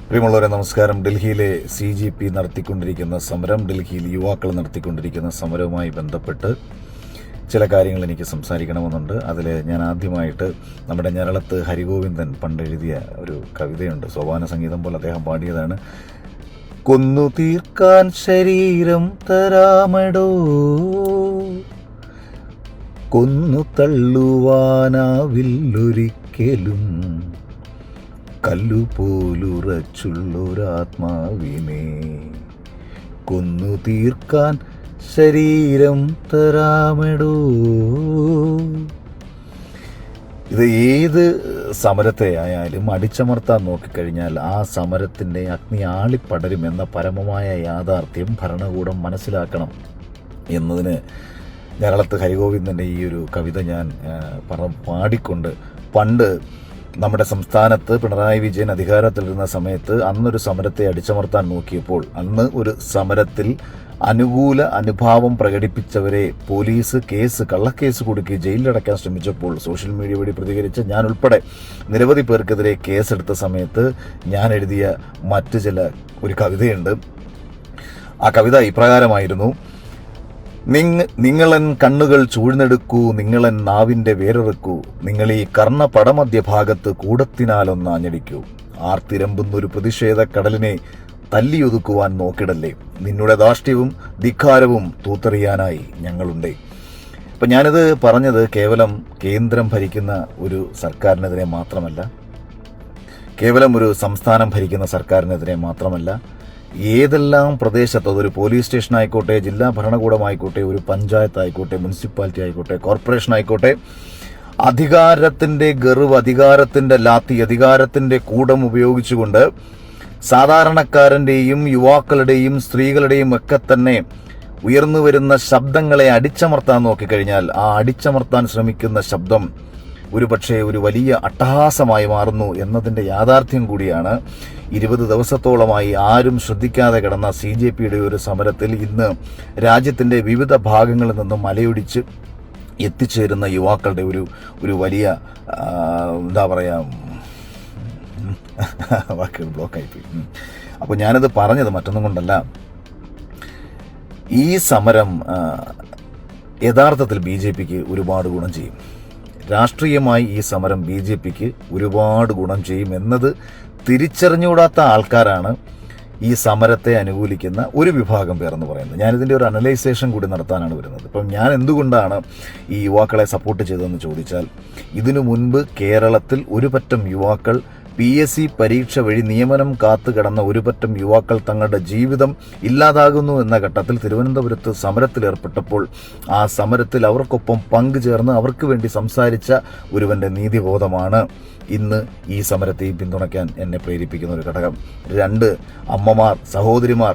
പ്രിയമുള്ളവരെ നമസ്കാരം. ഡൽഹിയിലെ CGP നടത്തിക്കൊണ്ടിരിക്കുന്ന സമരം, ഡൽഹിയിൽ യുവാക്കൾ നടത്തിക്കൊണ്ടിരിക്കുന്ന സമരവുമായി ബന്ധപ്പെട്ട് ചില കാര്യങ്ങൾ എനിക്ക് സംസാരിക്കണമെന്നുണ്ട്. അതിൽ ഞാൻ ആദ്യമായിട്ട് നമ്മുടെ ഞരളത്ത് ഹരിഗോവിന്ദൻ പണ്ടെഴുതിയ ഒരു കവിതയുണ്ട്. സോപാന സംഗീതം പോലെ അദ്ദേഹം പാടിയതാണ്. കൊന്നു തീർക്കാൻ ശരീരം തരാമടോ, കൊന്നു തള്ളുവാനാവില്ലൊരിക്കലും, കല്ലുപോലുറച്ചുള്ളൊരാത്മാവിനെ കൊന്നു തീർക്കാൻ ശരീരം തരാമടോ. ഇത് ഏത് സമരത്തെ ആയാലും അടിച്ചമർത്താൻ നോക്കിക്കഴിഞ്ഞാൽ ആ സമരത്തിൻ്റെ അഗ്നി ആളിപ്പടരുമെന്ന പരമമായ യാഥാർത്ഥ്യം ഭരണകൂടം മനസ്സിലാക്കണം എന്നതിന് ഞരളത്ത് ഹരിഗോവിന്ദൻ്റെ ഈ ഒരു കവിത ഞാൻ പാടിക്കൊണ്ട്, പണ്ട് നമ്മുടെ സംസ്ഥാനത്ത് പിണറായി വിജയൻ അധികാരത്തിലിരുന്ന സമയത്ത് അന്നൊരു സമരത്തെ അടിച്ചമർത്താൻ നോക്കിയപ്പോൾ, അന്ന് ഒരു സമരത്തിൽ അനുകൂല അനുഭാവം പ്രകടിപ്പിച്ചവരെ പോലീസ് കള്ളക്കേസ് കൊടുക്കി ജയിലിലടയ്ക്കാൻ ശ്രമിച്ചപ്പോൾ സോഷ്യൽ മീഡിയ വഴി പ്രതികരിച്ച ഞാൻ ഉൾപ്പെടെ നിരവധി പേർക്കെതിരെ കേസെടുത്ത സമയത്ത് ഞാൻ എഴുതിയ ഒരു കവിതയുണ്ട്. ആ കവിത ഇപ്രകാരമായിരുന്നു. നിങ്ങളൻ കണ്ണുകൾ ചൂഴ്ന്നെടുക്കൂ, നിങ്ങളൻ നാവിന്റെ വേരെറുക്കൂ, നിങ്ങൾ ഈ കർണപടമധ്യഭാഗത്ത് കൂടത്തിനാലൊന്നാഞ്ഞടിക്കൂ, ആർത്തിരമ്പുന്നൊരു പ്രതിഷേധ കടലിനെ തല്ലിയൊതുക്കുവാൻ നോക്കിടല്ലേ, നിന്നുടെ ധാർഷ്ട്യവും ധിക്കാരവും തൂത്തെറിയാനായി ഞങ്ങളുണ്ട്. അപ്പം ഞാനിത് പറഞ്ഞത് കേവലം കേന്ദ്രം ഭരിക്കുന്ന ഒരു സർക്കാരിനെതിരെ മാത്രമല്ല, കേവലം ഒരു സംസ്ഥാനം ഭരിക്കുന്ന സർക്കാരിനെതിരെ മാത്രമല്ല, ഏതെല്ലാം പ്രദേശത്ത്, അതൊരു പോലീസ് സ്റ്റേഷൻ ആയിക്കോട്ടെ, ജില്ലാ ഭരണകൂടമായിക്കോട്ടെ, ഒരു പഞ്ചായത്ത് ആയിക്കോട്ടെ, മുനിസിപ്പാലിറ്റി ആയിക്കോട്ടെ, കോർപ്പറേഷൻ ആയിക്കോട്ടെ, അധികാരത്തിന്റെ ഗർവ്, അധികാരത്തിന്റെ ലാത്തി, അധികാരത്തിന്റെ കൂടം ഉപയോഗിച്ചുകൊണ്ട് സാധാരണക്കാരന്റെയും യുവാക്കളുടെയും സ്ത്രീകളുടെയും ഒക്കെ തന്നെ ഉയർന്നു വരുന്ന ശബ്ദങ്ങളെ അടിച്ചമർത്താൻ നോക്കിക്കഴിഞ്ഞാൽ ആ അടിച്ചമർത്താൻ ശ്രമിക്കുന്ന ശബ്ദം ഒരുപക്ഷെ ഒരു വലിയ അട്ടഹാസമായി മാറുന്നു എന്നതിൻ്റെ യാഥാർത്ഥ്യം കൂടിയാണ് 20 ദിവസത്തോളമായി ആരും ശ്രദ്ധിക്കാതെ കിടന്ന CJPയുടെ ഒരു സമരത്തിൽ ഇന്ന് രാജ്യത്തിൻ്റെ വിവിധ ഭാഗങ്ങളിൽ നിന്നും മലയൊടിച്ച് എത്തിച്ചേരുന്ന യുവാക്കളുടെ ഒരു വലിയ എന്താ പറയുക, വാക്കുകൾ ബ്ലോക്കായിപ്പോയി. അപ്പോൾ ഞാനത് പറഞ്ഞത് മറ്റൊന്നും കൊണ്ടല്ല, ഈ സമരം യഥാർത്ഥത്തിൽ BJPക്ക് ഒരുപാട് ഗുണം ചെയ്യും. രാഷ്ട്രീയമായി ഈ സമരം BJPക്ക് ഒരുപാട് ഗുണം ചെയ്യും എന്നത് തിരിച്ചറിഞ്ഞുകൂടാത്ത ആൾക്കാരാണ് ഈ സമരത്തെ അനുകൂലിക്കുന്ന ഒരു വിഭാഗം പേർ എന്ന് പറയുന്നത്. ഞാനിതിൻ്റെ ഒരു അനലൈസേഷൻ കൂടി നടത്താനാണ് വരുന്നത്. ഇപ്പം ഞാൻ എന്തുകൊണ്ടാണ് ഈ യുവാക്കളെ സപ്പോർട്ട് ചെയ്തതെന്ന് ചോദിച്ചാൽ, ഇതിനു മുൻപ് കേരളത്തിൽ ഒരു പറ്റം യുവാക്കൾ PSC പരീക്ഷ വഴി നിയമനം കാത്തു കിടന്ന ഒരു പറ്റം യുവാക്കൾ തങ്ങളുടെ ജീവിതം ഇല്ലാതാകുന്നു എന്ന ഘട്ടത്തിൽ തിരുവനന്തപുരത്ത് സമരത്തിൽ ഏർപ്പെട്ടപ്പോൾ ആ സമരത്തിൽ അവർക്കൊപ്പം പങ്കുചേർന്ന് അവർക്ക് വേണ്ടി സംസാരിച്ച ഒരുവന്റെ നീതിബോധമാണ് ഇന്ന് ഈ സമരത്തെ പിന്തുണയ്ക്കാൻ എന്നെ പ്രേരിപ്പിക്കുന്ന ഒരു ഘടകം. 2 അമ്മമാർ, സഹോദരിമാർ,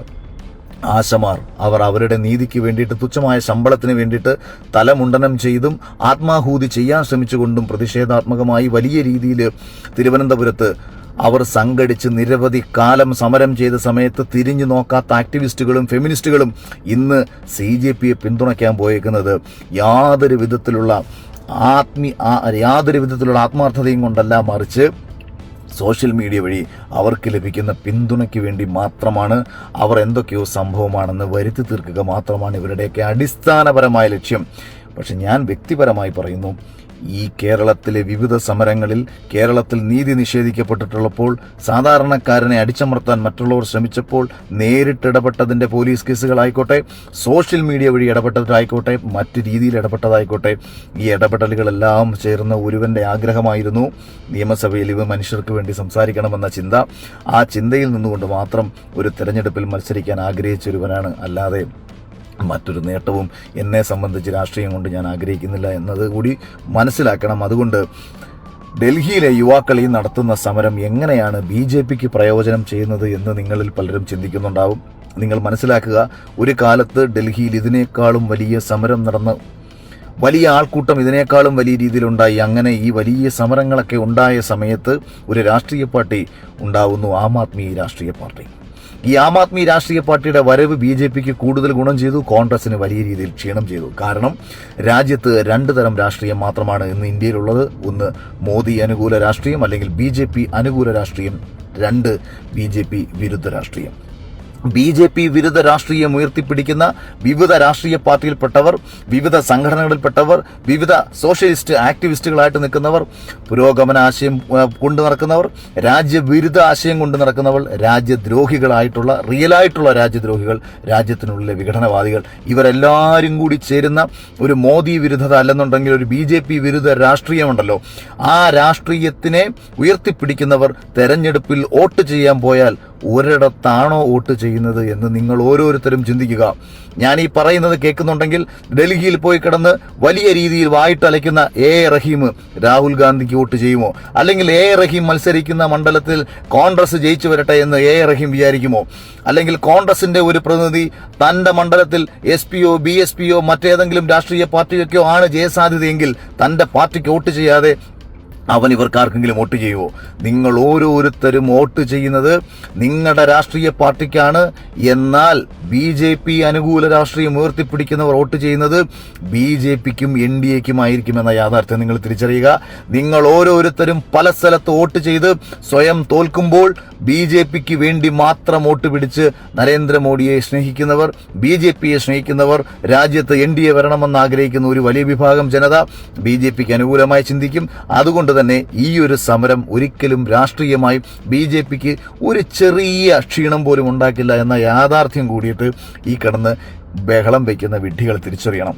ആശമാർ, അവർ അവരുടെ നീതിക്ക് വേണ്ടിയിട്ട്, തുച്ഛമായ ശമ്പളത്തിന് വേണ്ടിയിട്ട് തലമുണ്ടനം ചെയ്തും ആത്മാഹൂതി ചെയ്യാൻ ശ്രമിച്ചുകൊണ്ടും പ്രതിഷേധാത്മകമായി വലിയ രീതിയിൽ തിരുവനന്തപുരത്ത് അവർ സംഘടിച്ച് നിരവധി കാലം സമരം ചെയ്ത സമയത്ത് തിരിഞ്ഞു നോക്കാത്ത ആക്ടിവിസ്റ്റുകളും ഫെമിനിസ്റ്റുകളും ഇന്ന് CJPയെ പിന്തുണയ്ക്കാൻ പോയേക്കുന്നത് യാതൊരു വിധത്തിലുള്ള ആത്മാർത്ഥതയും കൊണ്ടല്ല, മറിച്ച് സോഷ്യൽ മീഡിയ വഴി അവർക്ക് ലഭിക്കുന്ന പിന്തുണയ്ക്ക് വേണ്ടി മാത്രമാണ്. അവർ എന്തൊക്കെയോ സംഭവമാണെന്ന് വരുത്തി തീർക്കുക മാത്രമാണ് ഇവരുടെയൊക്കെ അടിസ്ഥാനപരമായ ലക്ഷ്യം. പക്ഷെ ഞാൻ വ്യക്തിപരമായി പറയുന്നു, ഈ കേരളത്തിലെ വിവിധ സമരങ്ങളിൽ കേരളത്തിൽ നീതി നിഷേധിക്കപ്പെട്ടിട്ടുള്ളപ്പോൾ, സാധാരണക്കാരനെ അടിച്ചമർത്താൻ മറ്റുള്ളവർ ശ്രമിച്ചപ്പോൾ നേരിട്ടിടപെട്ടതിൻ്റെ പോലീസ് കേസുകളായിക്കോട്ടെ, സോഷ്യൽ മീഡിയ വഴി ഇടപെട്ടതായിക്കോട്ടെ, മറ്റ് രീതിയിൽ ഇടപെട്ടതായിക്കോട്ടെ, ഈ ഇടപെടലുകളെല്ലാം ചേർന്ന ഒരുവന്റെ ആഗ്രഹമായിരുന്നു നിയമസഭയിൽ ഇവ മനുഷ്യർക്ക് വേണ്ടി സംസാരിക്കണമെന്ന ചിന്ത. ആ ചിന്തയിൽ നിന്നുകൊണ്ട് മാത്രം ഒരു തെരഞ്ഞെടുപ്പിൽ മത്സരിക്കാൻ ആഗ്രഹിച്ചൊരുവനാണ്. അല്ലാതെ മറ്റൊരു നേട്ടവും എന്നെ സംബന്ധിച്ച് രാഷ്ട്രീയം കൊണ്ട് ഞാൻ ആഗ്രഹിക്കുന്നില്ല എന്നത് കൂടി മനസ്സിലാക്കണം. അതുകൊണ്ട് ഡൽഹിയിലെ യുവാക്കൾ ഈ നടത്തുന്ന സമരം എങ്ങനെയാണ് BJPക്ക് പ്രയോജനം ചെയ്യുന്നത് എന്ന് നിങ്ങളിൽ പലരും ചിന്തിക്കുന്നുണ്ടാവും. നിങ്ങൾ മനസ്സിലാക്കുക, ഒരു കാലത്ത് ഡൽഹിയിൽ ഇതിനേക്കാളും വലിയ സമരം നടന്ന വലിയ ആൾക്കൂട്ടം ഇതിനേക്കാളും വലിയ രീതിയിലുണ്ടായി. അങ്ങനെ ഈ വലിയ സമരങ്ങളൊക്കെ ഉണ്ടായ സമയത്ത് ഒരു രാഷ്ട്രീയ പാർട്ടി ഉണ്ടാവുന്നു, ആം ആദ്മി രാഷ്ട്രീയ പാർട്ടി. ഈ ആം ആദ്മി രാഷ്ട്രീയ പാർട്ടിയുടെ വരവ് BJPക്ക് കൂടുതൽ ഗുണം ചെയ്തു, കോൺഗ്രസിന് വലിയ രീതിയിൽ ക്ഷീണം ചെയ്തു. കാരണം രാജ്യത്ത് രണ്ട് തരം രാഷ്ട്രീയം മാത്രമാണ് ഇന്ന് ഇന്ത്യയിലുള്ളത്. ഒന്ന് മോദി അനുകൂല രാഷ്ട്രീയം, അല്ലെങ്കിൽ BJP അനുകൂല രാഷ്ട്രീയം. രണ്ട് BJP വിരുദ്ധ രാഷ്ട്രീയം. BJP വിരുദ്ധ രാഷ്ട്രീയം ഉയർത്തിപ്പിടിക്കുന്ന വിവിധ രാഷ്ട്രീയ പാർട്ടിയിൽപ്പെട്ടവർ, വിവിധ സംഘടനകളിൽപ്പെട്ടവർ, വിവിധ സോഷ്യലിസ്റ്റ് ആക്ടിവിസ്റ്റുകളായിട്ട് നിൽക്കുന്നവർ, പുരോഗമന ആശയം കൊണ്ടു നടക്കുന്നവർ, രാജ്യവിരുദ്ധ ആശയം കൊണ്ടു നടക്കുന്നവർ, രാജ്യദ്രോഹികളായിട്ടുള്ള റിയലായിട്ടുള്ള രാജ്യദ്രോഹികൾ, രാജ്യത്തിനുള്ളിലെ വിഘടനവാദികൾ, ഇവരെല്ലാവരും കൂടി ചേരുന്ന ഒരു മോദി വിരുദ്ധത അല്ലെന്നുണ്ടെങ്കിൽ ഒരു BJP വിരുദ്ധ രാഷ്ട്രീയമുണ്ടല്ലോ, ആ രാഷ്ട്രീയത്തിനെ ഉയർത്തിപ്പിടിക്കുന്നവർ തെരഞ്ഞെടുപ്പിൽ വോട്ട് ചെയ്യാൻ പോയാൽ ഒരിടത്താണോ വോട്ട് ചെയ്യുന്നത് എന്ന് നിങ്ങൾ ഓരോരുത്തരും ചിന്തിക്കുക. ഞാൻ ഈ പറയുന്നത് കേൾക്കുന്നുണ്ടെങ്കിൽ ഡൽഹിയിൽ പോയി കിടന്ന് വലിയ രീതിയിൽ വായിട്ടലയ്ക്കുന്ന A. റഹീം രാഹുൽ ഗാന്ധിക്ക് വോട്ട് ചെയ്യുമോ? അല്ലെങ്കിൽ A. റഹീം മത്സരിക്കുന്ന മണ്ഡലത്തിൽ കോൺഗ്രസ് ജയിച്ചു വരട്ടെ എന്ന് A. റഹീം വിചാരിക്കുമോ? അല്ലെങ്കിൽ കോൺഗ്രസിന്റെ ഒരു പ്രതിനിധി തന്റെ മണ്ഡലത്തിൽ SPയോ BSPയോ മറ്റേതെങ്കിലും രാഷ്ട്രീയ പാർട്ടിയൊക്കെയോ ആണ് ജയസാധ്യതയെങ്കിൽ തന്റെ പാർട്ടിക്ക് വോട്ട് ചെയ്യാതെ അവൻ ഇവർക്കാർക്കെങ്കിലും വോട്ട് ചെയ്യുമോ? നിങ്ങൾ ഓരോരുത്തരും വോട്ട് ചെയ്യുന്നത് നിങ്ങളുടെ രാഷ്ട്രീയ പാർട്ടിക്കാണ്. എന്നാൽ BJP അനുകൂല രാഷ്ട്രീയം ഉയർത്തിപ്പിടിക്കുന്നവർ വോട്ട് ചെയ്യുന്നത് BJPക്കും NDAക്കും ആയിരിക്കുമെന്ന യാഥാർത്ഥ്യം നിങ്ങൾ തിരിച്ചറിയുക. നിങ്ങൾ ഓരോരുത്തരും പല സ്ഥലത്ത് വോട്ട് ചെയ്ത് സ്വയം തോൽക്കുമ്പോൾ BJPക്ക് വേണ്ടി മാത്രം വോട്ട് പിടിച്ച് നരേന്ദ്രമോദിയെ സ്നേഹിക്കുന്നവർ, BJPയെ സ്നേഹിക്കുന്നവർ, രാജ്യത്ത് NDA വരണമെന്ന് ആഗ്രഹിക്കുന്ന ഒരു വലിയ വിഭാഗം ജനത BJPക്ക് അനുകൂലമായി ചിന്തിക്കും. അതുകൊണ്ട് തന്നെ ഈ ഒരു സമരം ഒരിക്കലും രാഷ്ട്രീയമായി BJPക്ക് ഒരു ചെറിയ ക്ഷീണം പോലും ഉണ്ടാക്കില്ല എന്ന യാഥാർത്ഥ്യം കൂടിയിട്ട് ഈ കിടന്ന് ബഹളം വയ്ക്കുന്ന വിഡ്ഢികൾ തിരിച്ചറിയണം.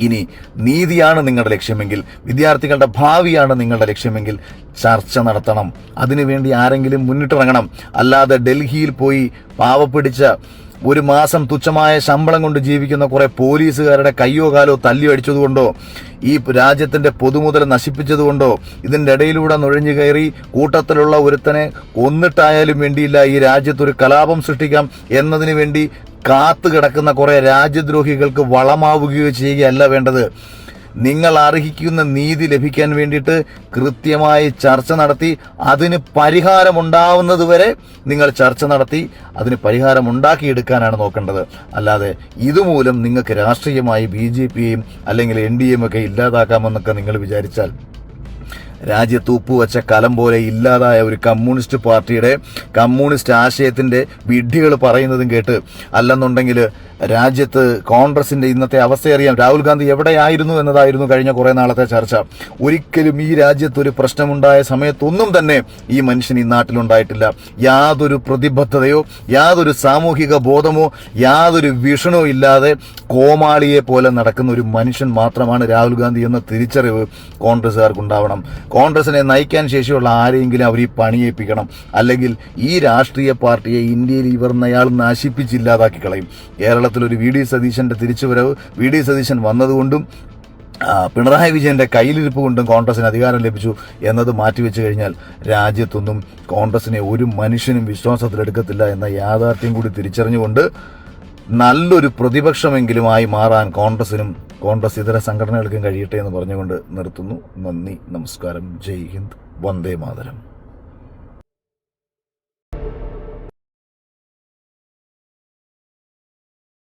ഇനി നീതിയാണ് നിങ്ങളുടെ ലക്ഷ്യമെങ്കിൽ, വിദ്യാർത്ഥികളുടെ ഭാവിയാണ് നിങ്ങളുടെ ലക്ഷ്യമെങ്കിൽ ചർച്ച നടത്തണം. അതിനുവേണ്ടി ആരെങ്കിലും മുന്നിട്ടിറങ്ങണം. അല്ലാതെ ഡൽഹിയിൽ പോയി പാവപ്പിടിച്ച ഒരു മാസം തുച്ഛമായ ശമ്പളം കൊണ്ട് ജീവിക്കുന്ന കുറെ പോലീസുകാരുടെ കയ്യോ കാലോ തല്ലി അടിച്ചതുകൊണ്ടോ, ഈ രാജ്യത്തിന്റെ പൊതുമുതൽ നശിപ്പിച്ചതുകൊണ്ടോ, ഇതിന്റെ ഇടയിലൂടെ നുഴഞ്ഞു കയറി കൂട്ടത്തിലുള്ള ഒരുത്തനെ കൊന്നിട്ടായാലും വേണ്ടിയില്ല ഈ രാജ്യത്തൊരു കലാപം സൃഷ്ടിക്കാം എന്നതിനു വേണ്ടി കാത്തു കിടക്കുന്ന കുറെ രാജ്യദ്രോഹികൾക്ക് വളമാവുകയോ ചെയ്യുകയല്ല വേണ്ടത്. നിങ്ങൾ അർഹിക്കുന്ന നീതി ലഭിക്കാൻ വേണ്ടിയിട്ട് കൃത്യമായി ചർച്ച നടത്തി അതിന് പരിഹാരമുണ്ടാവുന്നത് വരെ നിങ്ങൾ ചർച്ച നടത്തി അതിന് പരിഹാരമുണ്ടാക്കിയെടുക്കാനാണ് നോക്കേണ്ടത്. അല്ലാതെ ഇതുമൂലം നിങ്ങൾക്ക് രാഷ്ട്രീയമായി BJPയെയും അല്ലെങ്കിൽ NDAയും ഒക്കെ ഇല്ലാതാക്കാമെന്നൊക്കെ നിങ്ങൾ വിചാരിച്ചാൽ രാജ്യത്ത് ഉപ്പുവെച്ച കലം പോലെ ഇല്ലാതായ ഒരു കമ്മ്യൂണിസ്റ്റ് പാർട്ടിയുടെ കമ്മ്യൂണിസ്റ്റ് ആശയത്തിന്റെ വിഡ്ഢികൾ പറയുന്നതും കേട്ട്, അല്ലെന്നുണ്ടെങ്കിൽ രാജ്യത്ത് കോൺഗ്രസിന്റെ ഇന്നത്തെ അവസ്ഥ അറിയാം. രാഹുൽ ഗാന്ധി എവിടെയായിരുന്നു എന്നതായിരുന്നു കഴിഞ്ഞ കുറെ നാളത്തെ ചർച്ച. ഒരിക്കലും ഈ രാജ്യത്ത് ഒരു പ്രശ്നമുണ്ടായ സമയത്തൊന്നും തന്നെ ഈ മനുഷ്യൻ ഈ നാട്ടിലുണ്ടായിട്ടില്ല. യാതൊരു പ്രതിബദ്ധതയോ യാതൊരു സാമൂഹിക ബോധമോ യാതൊരു വിഷണോ ഇല്ലാതെ കോമാളിയെ പോലെ നടക്കുന്ന ഒരു മനുഷ്യൻ മാത്രമാണ് രാഹുൽ ഗാന്ധി എന്ന തിരിച്ചറിവ് കോൺഗ്രസ്സുകാർക്കുണ്ടാവണം. കോൺഗ്രസിനെ നയിക്കാൻ ശേഷിയുള്ള ആരെയെങ്കിലും അവർ ഈ പണിയേൽപ്പിക്കണം. അല്ലെങ്കിൽ ഈ രാഷ്ട്രീയ പാർട്ടിയെ ഇന്ത്യയിൽ ഇവർന്നയാൾ നശിപ്പിച്ചില്ലാതാക്കി കളയും. കേരളത്തിലൊരു VD സതീശന്റെ തിരിച്ചുവരവ്, VD സതീശൻ വന്നതുകൊണ്ടും പിണറായി വിജയന്റെ കയ്യിലിരിപ്പ് കൊണ്ടും കോൺഗ്രസിന് അധികാരം ലഭിച്ചു എന്നത് മാറ്റിവെച്ചു കഴിഞ്ഞാൽ രാജ്യത്തൊന്നും കോൺഗ്രസിനെ ഒരു മനുഷ്യനും വിശ്വാസത്തിലെടുക്കത്തില്ല എന്ന യാഥാർത്ഥ്യം കൂടി തിരിച്ചറിഞ്ഞുകൊണ്ട് നല്ലൊരു പ്രതിപക്ഷമെങ്കിലുമായി മാറാൻ കോൺഗ്രസിനും കോൺഗ്രസ് ഇതര സംഘടനകൾക്കും കഴിയട്ടെ എന്ന് പറഞ്ഞുകൊണ്ട് നിർത്തുന്നു. നന്ദി, നമസ്കാരം, ജയ് ഹിന്ദ്, വന്ദേ മാതരം.